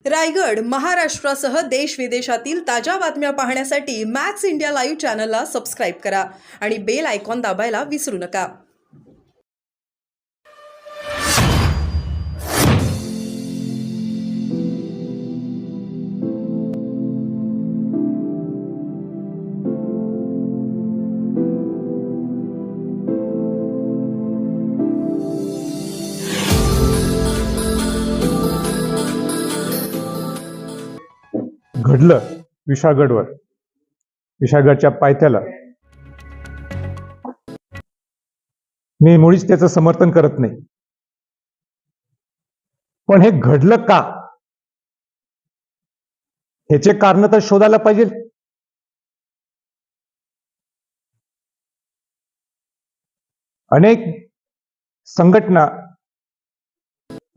रायगड महाराष्ट्रासह देश विदेशातील ताज्या बातम्या पाहण्यासाठी मॅक्स इंडिया लाईव्ह चॅनलला सबस्क्राईब करा आणि बेल आयकॉन दाबायला विसरू नका. घडलं विशाळगडवर, विशाळगडच्या पायथ्याला. मी मुळीच त्याचं समर्थन करत नाही, पण हे घडलं का ह्याचे कारण तर शोधायला पाहिजे. अनेक संघटना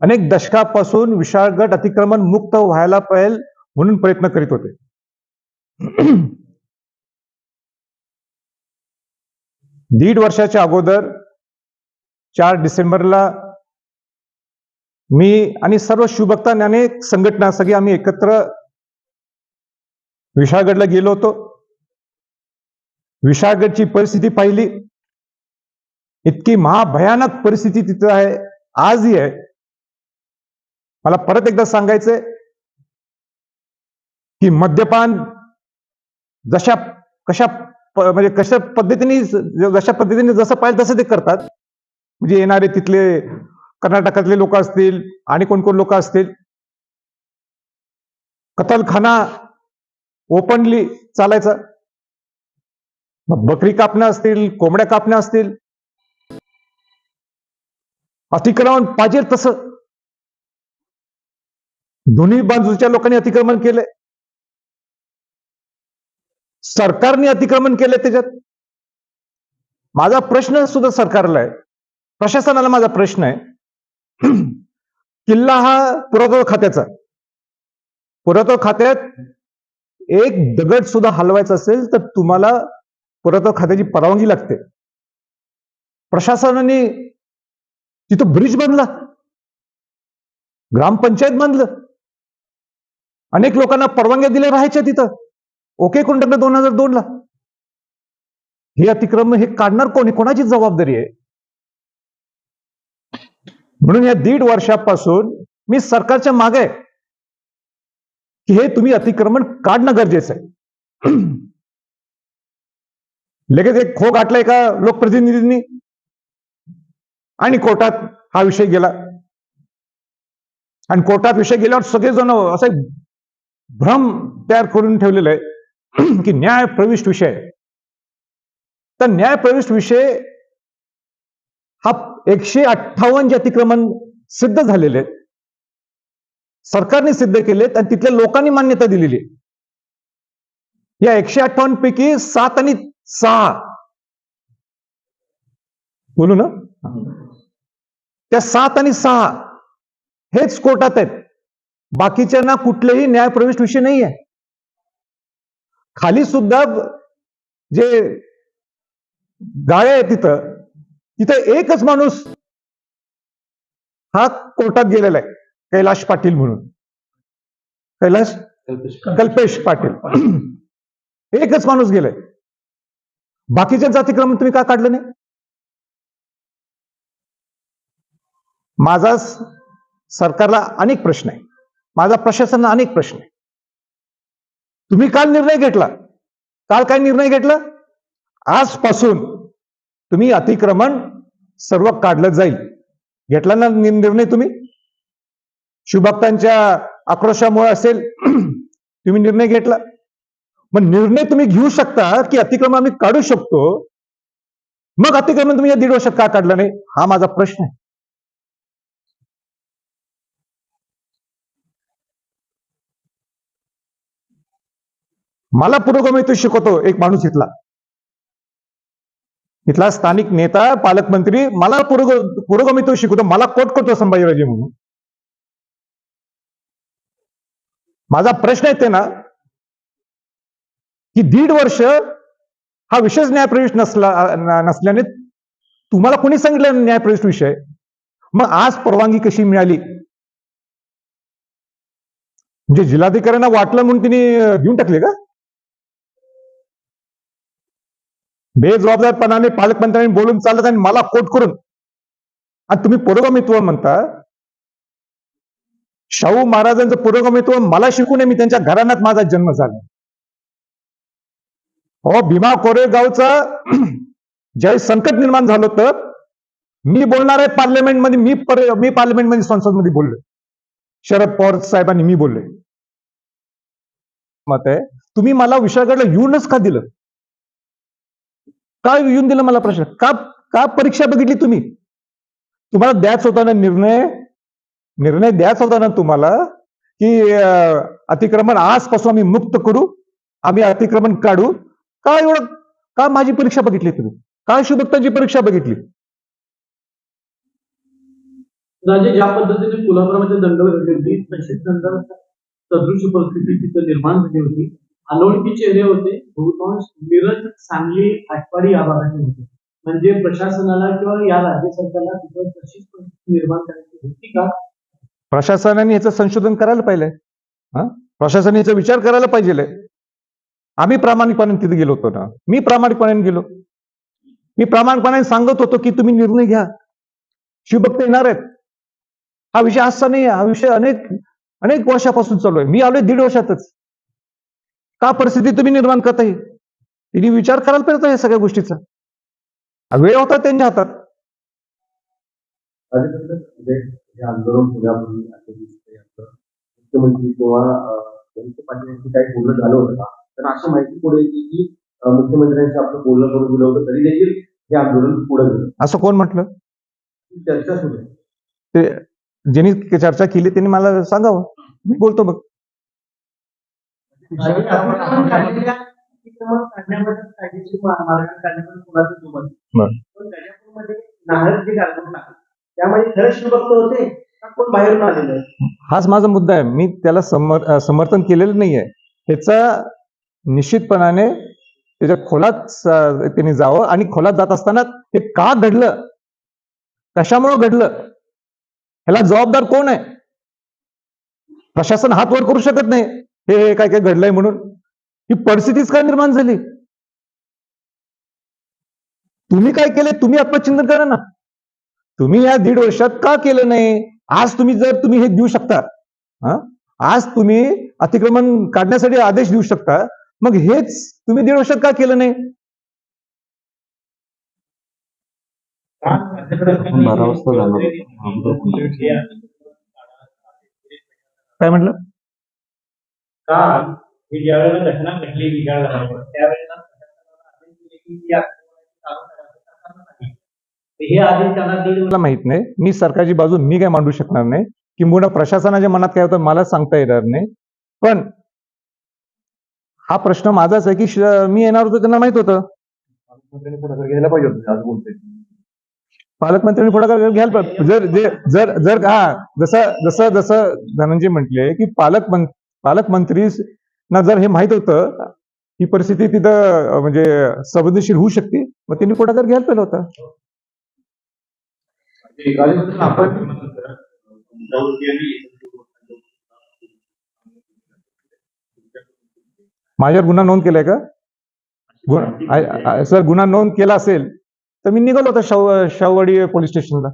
अनेक दशकापासून विशाळगड अतिक्रमण मुक्त व्हायला पाहिजे म्हणून प्रयत्न करीत होते. 1.5 वर्षाच्या अगोदर 4 डिसेंबरला मी आणि सर्व शिवभक्त आणि अनेक संघटना सगळी आम्ही एकत्र विशाळगडला गेलो होतो. विशाळगडची परिस्थिती पाहिली. इतकी महाभयानक परिस्थिती तिथं आहे, आजही आहे. मला परत एकदा सांगायचंय की मद्यपान जशा पद्धतीने जसं पाहिजे तसं ते करतात. म्हणजे येणारे तिथले कर्नाटकातले लोक असतील आणि कोण कोण लोक असतील, कतलखाना ओपनली चालायचा. मग बकरी कापणं असतील, कोंबड्या कापणं असतील, अतिक्रमण पाहिजे तसं दोन्ही बाजूच्या लोकांनी अतिक्रमण केलंय. सरकारने अतिक्रमण केले त्याच्यात. माझा प्रश्न सुद्धा सरकारला आहे, प्रशासनाला माझा प्रश्न आहे. किल्ला हा पुरातत्व खात्याचा. पुरातत्व खात्यात एक दगड सुद्धा हलवायचा असेल तर तुम्हाला पुरातत्व खात्याची परवानगी लागते. प्रशासनाने तिथं ब्रिज बांधला, ग्रामपंचायत बांधलं, अनेक लोकांना परवानग्या दिल्या राहायच्या तिथं. ओके करून टाकलं 2002ला. हे अतिक्रमण हे काढणार कोणी, कोणाची जबाबदारी आहे? म्हणून या 1.5 वर्षापासून मी सरकारच्या मागे आहे की हे तुम्ही अतिक्रमण काढणं गरजेचं आहे. लगेच एक खो गाठलाय का लोकप्रतिनिधींनी आणि कोर्टात हा विषय गेला. आणि कोर्टात विषय गेल्यावर सगळेजण असं भ्रम तयार करून ठेवलेलं आहे की न्याय प्रविष्ट विषय. तर न्याय प्रविष्ट विषय हा 158 जे अतिक्रमण सिद्ध झालेले आहेत, सरकारने सिद्ध केलेत आणि तिथल्या लोकांनी मान्यता दिलेली आहे. या 158 पैकी 7 आणि 6 बोलू ना, त्या 7 आणि 6 हेच कोर्टात आहेत. बाकीच्यांना कुठलेही न्यायप्रविष्ट विषय नाही आहे. खाली सुद्धा जे गाळे आहे तिथं एकच माणूस हा कोर्टात गेलेला आहे, कैलाश पाटील म्हणून. कल्पेश पाटील एकच माणूस गेलाय. बाकीच्यांचं अतिक्रमण तुम्ही का काढलं नाही? माझा सरकारला अनेक प्रश्न आहे, माझा प्रशासनाला अनेक प्रश्न आहे. तुम्ही काल निर्णय घेतला. काल काय निर्णय घेतला? आजपासून तुम्ही अतिक्रमण सर्व काढलं जाईल. घेतला ना निर्णय तुम्ही? शिवभक्तांच्या आक्रोशामुळे असेल तुम्ही निर्णय घेतला. मग निर्णय तुम्ही घेऊ शकता की अतिक्रमण आम्ही काढू शकतो, मग अतिक्रमण तुम्ही या 1.5 वर्षात का काढलं नाही, हा माझा प्रश्न आहे. मला पुरोगामित्व शिकवतो एक माणूस इथला स्थानिक नेता, पालकमंत्री मला पुरोगामित्व शिकवतो. मला कोट करतो संभाजीराजे म्हणून. माझा प्रश्न आहे ते ना की 1.5 वर्ष हा विषयच न्यायप्रविष्ट नसल्याने तुम्हाला कोणी सांगितलं न्यायप्रविष्ट विषय? मग आज परवानगी कशी मिळाली? म्हणजे जिल्हाधिकाऱ्यांना वाटलं म्हणून तिने घेऊन टाकले का? बेजबाबदारपणाने पालकमंत्र्यांनी बोलून चालत आणि मला कोट करून, आणि तुम्ही पुरोगामित्व म्हणता. शाहू महाराजांचं पुरोगामित्व मला शिकू नये, मी त्यांच्या घराण्यात माझा जन्म झाला. हो, भीमा कोरेगावचा ज्यावेळी संकट निर्माण झालं होतं, मी बोलणार आहे पार्लमेंटमध्ये, मी पार्लमेंटमध्ये संसदमध्ये बोललो. शरद पवार साहेबांनी मी बोलले. मत आहे, तुम्ही मला विशाळगडला येऊनच का दिलं? काय येऊन दिलं मला प्रश्न? का परीक्षा बघितली तुम्ही? तुम्हाला द्यायचा होता ना निर्णय द्यायचा होता ना तुम्हाला, की अतिक्रमण आजपासून आम्ही मुक्त करू, आम्ही अतिक्रमण काढू. का माझी परीक्षा बघितली तुम्ही? काय शुभक्तांची परीक्षा बघितली? राजे, ज्या पद्धतीने कोल्हापुरामध्ये दंडवत झाली होती, तशीच सदृश परिस्थिती तिथं निर्माण झाली होती. अनोळखी चेहरे होते, बहुतांश मिरज, सांगली, आटपाडी या भागाचे होते. म्हणजे प्रशासनाला किंवा या राज्य सरकारला तिथं तशीच परिस्थिती निर्माण करायची होती का? प्रशासनाने याचं संशोधन करायला पाहिजे. प्रशासनाने याचा विचार करायला पाहिजे. आम्ही प्रामाणिकपणे तिथे गेलो होतो ना. मी प्रामाणिकपणे गेलो. मी प्रामाणिकपणे सांगत होतो की तुम्ही निर्णय घ्या, शिवभक्त येणार आहेत. हा विषय आजचा नाही आहे, हा विषय अनेक वर्षापासून चालू आहे. मी आलोय 1.5 वर्षातच. का परिस्थिती तुम्ही निर्माण करताय? तिने विचार करायला पाहिजे या सगळ्या गोष्टीचा. वेळ होता त्यांच्या हातात. आंदोलन पुण्यामध्ये मुख्यमंत्री किंवा पाटील यांचं काही बोलणं झालं होतं का? तर अशी माहिती पुढे येते की मुख्यमंत्र्यांचं आपलं बोलणं करून दिलं होतं, तरी देखील हे आंदोलन पुढे गेलं. असं कोण म्हटलं? चर्चा सुरू आहे. ते ज्यांनी चर्चा केली त्यांनी मला सांगावं, मी बोलतो मग. त्यामध्ये खरंच शिवभक्त होते का कोण बाहेरून आलेलं? हाच माझा मुद्दा आहे. मी त्याला समर्थन केलेलं नाहीये. ह्याचा निश्चितपणाने त्याच्या खोलात त्यांनी जावं, आणि खोलात जात असताना हे का घडलं, कशामुळे घडलं, ह्याला जबाबदार कोण आहे? प्रशासन हात वर करू शकत नाही हे काय काय घडलंय म्हणून. ही परिस्थितीच काय निर्माण झाली? तुम्ही काय केले? तुम्ही आत्मचिंतन करा ना. तुम्ही या 1.5 वर्षात का केलं नाही? आज तुम्ही हे देऊ शकता, आज तुम्ही अतिक्रमण काढण्यासाठी आदेश देऊ शकता, मग हेच तुम्ही 1.5 वर्षात का केलं नाही? 12 वाजता जाणार. काय म्हटलं? ज्या वेळेला घटना घडली विशाळगडावर, त्यावेळेला हे आदेश त्यांना मला माहित नाही. मी सरकारची बाजू मी काय मांडू शकणार नाही, किंबहुना प्रशासनाच्या मनात काय होतं मला सांगता येणार नाही. पण हा प्रश्न माझाच आहे की मी येणार होतो, त्यांना माहित होतं. पालकमंत्र्यांनी पुढाकार घ्यायला पाहिजे होतं, आज बोलतोय. पालकमंत्र्यांनी पुढाकार घ्यायला पाहिजे. जर जसं धनंजय म्हटले की पालकमंत्री ना जर हे माहित होतं ही परिस्थिती तिथं म्हणजे संवेदनशील होऊ शकते, मग त्यांनी पुढाकार घ्यायला पाहिजे होता. माझ्यावर गुन्हा नोंद केलाय का? सर, गुन्हा नोंद केला असेल तर मी निघालो होतो शाहूवाडी पोलीस स्टेशनला.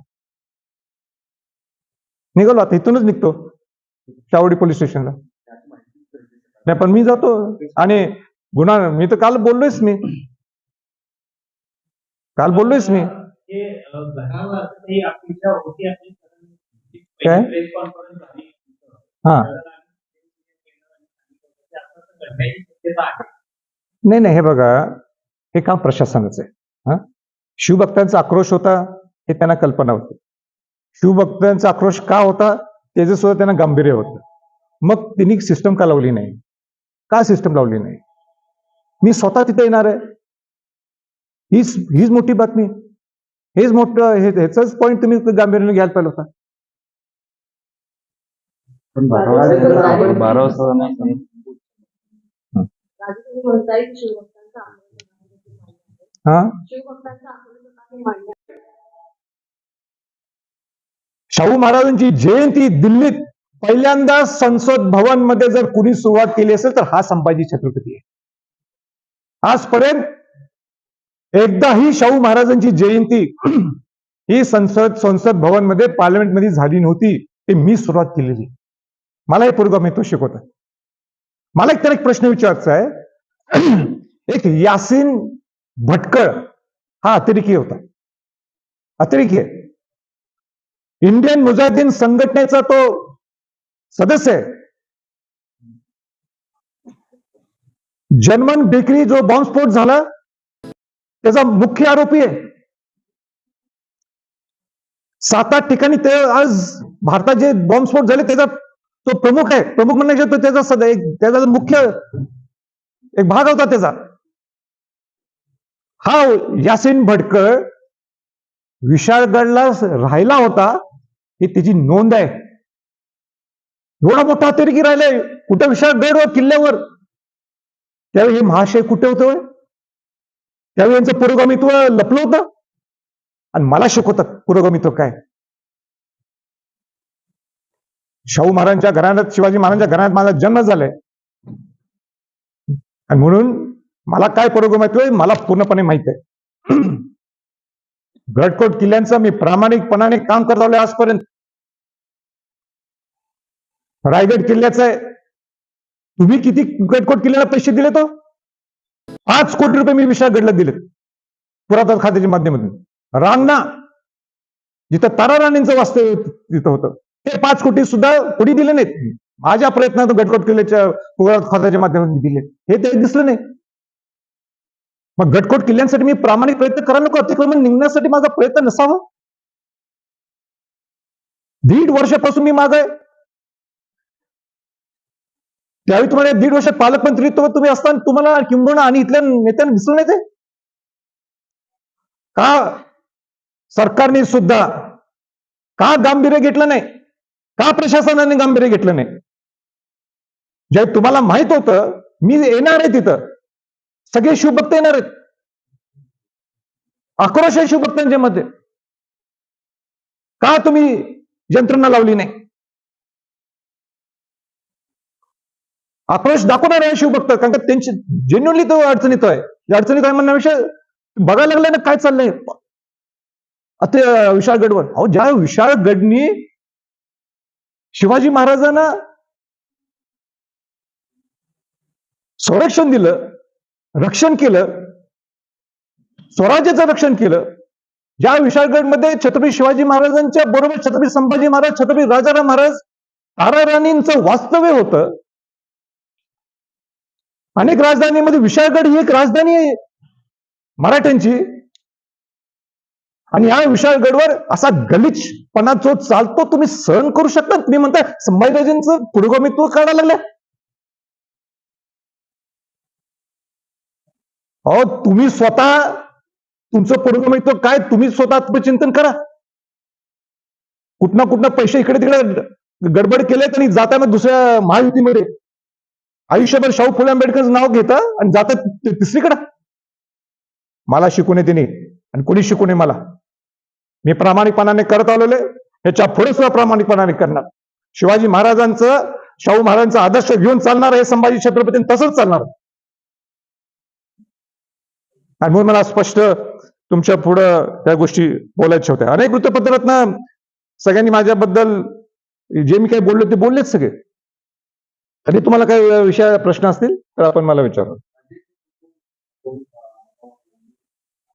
निघालो आता, इथूनच निघतो शाहूवाडी पोलीस स्टेशनला. नाही पण मी जातो, आणि गुन्हा मी तर काल बोललोयच मी. काय? हा, नाही, हे बघा, हे काम प्रशासनाचं आहे. शिवभक्तांचा आक्रोश होता हे त्यांना कल्पना होती. शिवभक्तांचा आक्रोश का होता त्याचं सुद्धा त्यांना गांभीर्य होतं. मग त्यांनी सिस्टम का लावली नाही? का सिस्टम लावली नाही? मी स्वतः तिथे येणार आहे, हीच मोठी बातमी, हेच मोठं, ह्याचाच पॉईंट तुम्ही गांभीर्याने घ्यायला पाहिजे होता. 12 वाजता जाणार. शाहू महाराजांची जयंती दिल्लीत पहिल्यांदा संसद भवन मध्ये जर कुणी सुरुवात केली असेल तर हा संभाजी छत्रपती आहे. आजपर्यंत एकदाही शाहू महाराजांची जयंती ही संसद भवन मध्ये पार्लमेंटमध्ये झाली नव्हती. ते मी सुरुवात केलेली. मला हे पुरोगामी तो शिकवतात. मला एक प्रश्न विचारायचा आहे. एक यासीन भटकळ हा अतिरेकी होता. अतिरेकी आहे. इंडियन मुजाहिदीन संघटनेचा तो सदस्य आहे. जर्मन बेकरी जो बॉम्बस्फोट झाला त्याचा मुख्य आरोपी आहे. 7-8 ठिकाणी ते आज भारतात जे बॉम्बस्फोट झाले त्याचा तो प्रमुख आहे. प्रमुख म्हणजे तो त्याचा मुख्य एक भाग होता त्याचा. हा यासीन भटकळ विशाळगडला राहिला होता ही त्याची नोंद आहे. एवढा मोठा अतिरेकी राहिलाय कुठे विशाळगडवर किल्ल्यावर. त्यावेळी हे महाशय कुठे होते? त्यावेळी यांचं पुरोगामित्व लपलं होतं आणि मला शिकवतात पुरोगामित्व काय. शाहू महाराजांच्या घराण्यात शिवाजी महाराजांच्या घराण्यात माझा जन्म झालाय आणि म्हणून मला काय पुरोगामित्व आहे मला पूर्णपणे माहित आहे. गडकोट किल्ल्यांचं मी प्रामाणिकपणाने काम करत आलोय आजपर्यंत. रायगड किल्ल्याचं आहे. तुम्ही किती गडकोट किल्ल्याला पैसे दिले तो? 5 कोटी रुपये मी विशाळगडला दिलेत पुरातत्व खात्याच्या माध्यमातून. रांगणा जिथं तारा राणींचं वास्तव्य तिथं होतं ते 5 कोटी सुद्धा कोणी दिले नाहीत. माझ्या प्रयत्नातून गडकोट किल्ल्याच्या पुरातत्व खात्याच्या माध्यमातून दिले हे ते दिसलं नाही. मग गडकोट किल्ल्यांसाठी मी प्रामाणिक प्रयत्न करायला नको? अतिक्रमण निघण्यासाठी माझा प्रयत्न नसावा? 1.5 वर्षापासून मी मागे त्यावेळी तुम्हाला 1.5 वर्षात पालकमंत्रीत्व तुम्ही असताना तुम्हाला किंबहुना आणि इथल्या नेत्यांना दिसलं नाही ते का? सरकारने सुद्धा का गांभीर्य घेतलं नाही? का प्रशासनाने गांभीर्य घेतलं नाही? जे तुम्हाला माहित होतं मी येणार आहे तिथं सगळे शिवभक्त येणार आहेत. आक्रोश आहे शिवभक्तांच्या मध्ये. का तुम्ही यंत्रणा लावली नाही? आक्रोश दाखवणार आहे शिवभक्त कारण का त्यांची जेन्युअनली तो अडचणीत आहे. अडचणीत आहे म्हणण्याविषयी बघायला लागलाय ना काय चाललंय विशाळगडवर. अहो ज्या विशाळगडनी शिवाजी महाराजांना संरक्षण दिलं, रक्षण केलं, स्वराज्याचं रक्षण केलं. ज्या विशाळगडमध्ये छत्रपती शिवाजी महाराजांच्या बरोबर छत्रपती संभाजी महाराज, छत्रपती राजाराम महाराज, तारा राणींचं वास्तव्य होतं. अनेक राजधानीमध्ये विशाळगड ही एक राजधानी आहे मराठ्यांची. आणि या विशाळगडवर असा गलिच्छपणा जो चालतो तुम्ही सहन करू शकता? तुम्ही म्हणता संभाजीराजांचं पुरोगामित्व काढायला लागलं. अहो तुम्ही स्वतः तुमचं पुरोगामित्व काय तुम्ही स्वतः आत्मचिंतन करा. कुठनं पैसे इकडे तिकडे गडबड केलेत आणि जाताना दुसऱ्या महायुतीमध्ये आयुष्यभर शाहू फुले आंबेडकरचं नाव घेता आणि जातात तिसरीकडे. मला शिकू नये तिने आणि कोणी शिकू नये मला. मी प्रामाणिकपणाने करत आलेलो आहे. याच्या पुढे सुद्धा प्रामाणिकपणाने करणार. शिवाजी महाराजांचं शाहू महाराजांचा आदर्श घेऊन चालणार आहे संभाजी छत्रपती तसंच चालणार. आणि म्हणून मला स्पष्ट तुमच्या पुढं त्या गोष्टी बोलायच्या होत्या. अनेक वृत्तपत्रातनं सगळ्यांनी माझ्याबद्दल जे मी काही बोललो ते बोललेच सगळे. आणि तुम्हाला काही विषय प्रश्न असतील तर आपण मला विचारा.